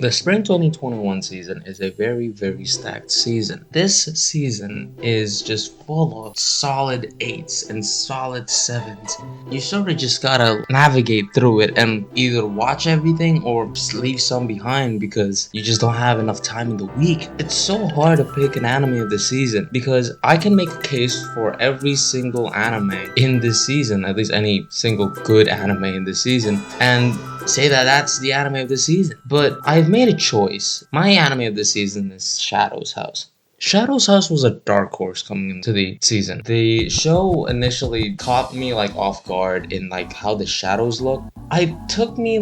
The spring 2021 season is a very, very stacked season. This season is just full of solid 8s and solid 7s. You sort of just gotta navigate through it and either watch everything or just leave some behind because you just don't have enough time in the week. It's so hard to pick an anime of the season because I can make a case for every single anime in this season, at least any single good anime in this season, and say that that's the anime of the season. But I've made a choice. My anime of the season is Shadow's House. Shadow's House was a dark horse coming into the season. The show initially caught me off guard in how the shadows look. It took me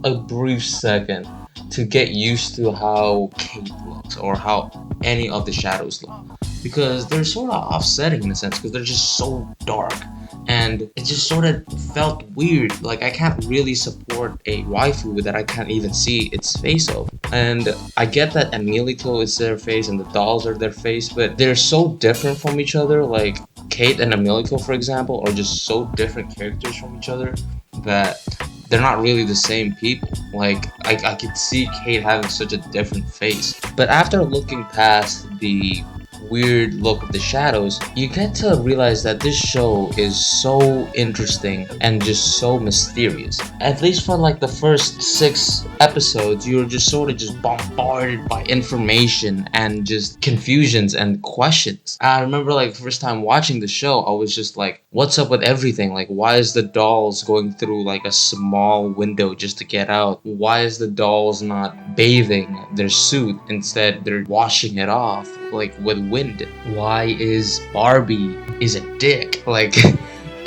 a brief second to get used to how Kate looks or how any of the shadows look, because they're sort of offsetting in a sense because they're just so dark. And it just sort of felt weird. I can't really support a waifu that I can't even see its face of. And I get that Emilico is their face and the dolls are their face, but they're so different from each other. Kate and Emilico, for example, are just so different characters from each other that they're not really the same people. I could see Kate having such a different face. But after looking past the weird look of the shadows, you get to realize that this show is so interesting and just so mysterious. At least for the first 6 episodes, you're just sort of just bombarded by information and just confusions and questions. I remember the first time watching the show, I was just what's up with everything? Why is the dolls going through a small window just to get out? Why is the dolls not bathing their suit? Instead, they're washing it off with wind. Why is Barbie is a dick? I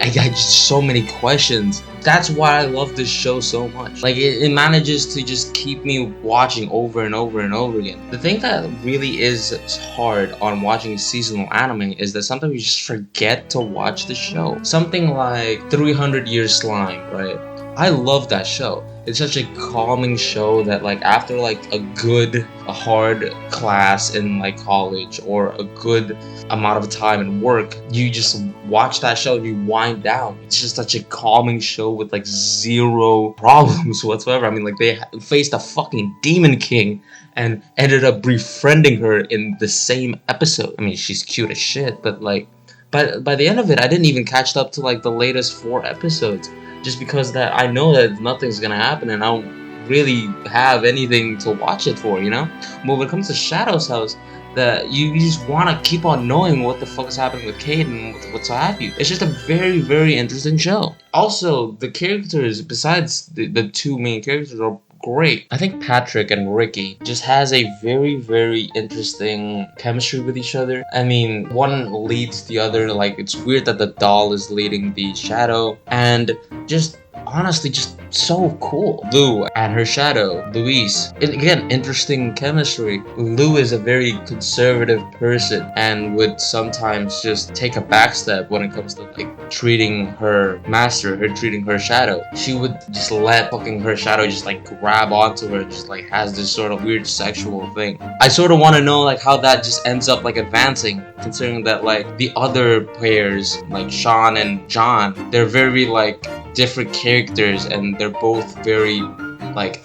got just so many questions. That's why I love this show so much. It manages to just keep me watching over and over and over again. The thing that really is hard on watching seasonal anime is that sometimes you just forget to watch the show. Something like 300 Years Slime, right? I love that show. It's such a calming show that after a hard class in college or a good amount of time in work, you just watch that show and you wind down. It's just such a calming show with zero problems whatsoever. I mean, they faced a fucking demon king and ended up befriending her in the same episode. I mean, she's cute as shit, but by the end of it, I didn't even catch up to the latest 4 episodes. Just because that I know that nothing's gonna happen and I don't really have anything to watch it for, But when it comes to Shadow's House, that you just want to keep on knowing what the fuck is happening with Kate and what's have you. It's just a very, very interesting show. Also, the characters, besides the 2 main characters, are great. I think Patrick and Ricky just has a very, very interesting chemistry with each other. I mean, one leads the other. It's weird that the doll is leading the shadow, and just honestly just so cool. Lou and her shadow, Louise. Again, interesting chemistry. Lou is a very conservative person and would sometimes just take a backstep when it comes to treating her master, treating her shadow. She would just let fucking her shadow just grab onto her, just has this sort of weird sexual thing. I sort of want to know how that just ends up advancing, considering that the other pairs, Sean and John, they're very different characters and they're both very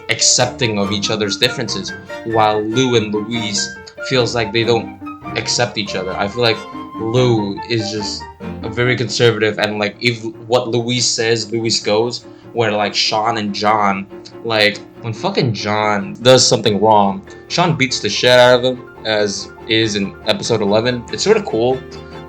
accepting of each other's differences, while Lou and Louise feels they don't accept each other. I feel Lou is just a very conservative, and if what Louise says, Louise goes, where Sean and John, when fucking John does something wrong, Sean beats the shit out of him, as is in episode 11. It's sort of cool,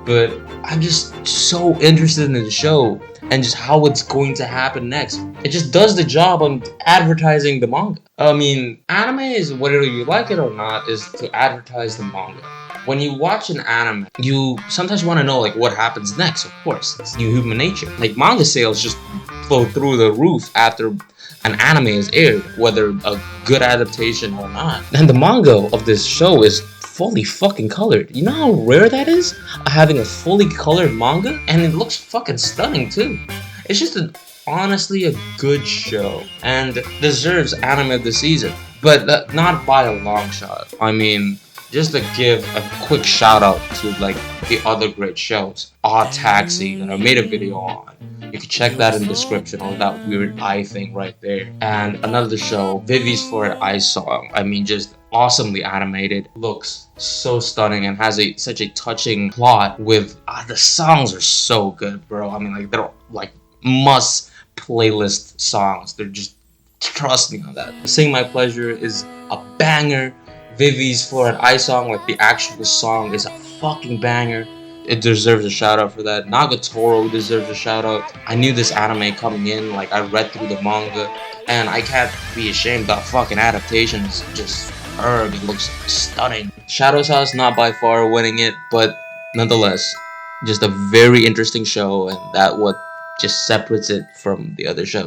but I'm just so interested in the show and just how it's going to happen next. It just does the job on advertising the manga. I mean, anime is, whether you like it or not, is to advertise the manga. When you watch an anime, you sometimes want to know what happens next. Of course, it's human nature. Manga sales just flow through the roof after an anime is aired, whether a good adaptation or not. And the manga of this show is fully fucking colored. You know how rare that is? Having a fully colored manga, and it looks fucking stunning too. It's just honestly a good show and deserves anime of the season, but not by a long shot. I mean, just to give a quick shout out to the other great shows, Odd Taxi that I made a video on, You can check that in the description, or that weird eye thing right there. And another show, Vivi's for an Eye Song. I mean, just awesomely animated, looks so stunning, and has a such a touching plot. With the songs are so good, bro. I mean, like they're like must playlist songs. They're just, trust me on that. Sing My Pleasure is a banger. Vivi's for an Eye Song, like the actual song, is a fucking banger. It deserves a shout out for that. Nagatoro deserves a shout out. I knew this anime coming in, like I read through the manga, and I can't be ashamed that fucking adaptation is just superb. It looks stunning. Shadow's House not by far winning it, but nonetheless, just a very interesting show, and that what just separates it from the other shows.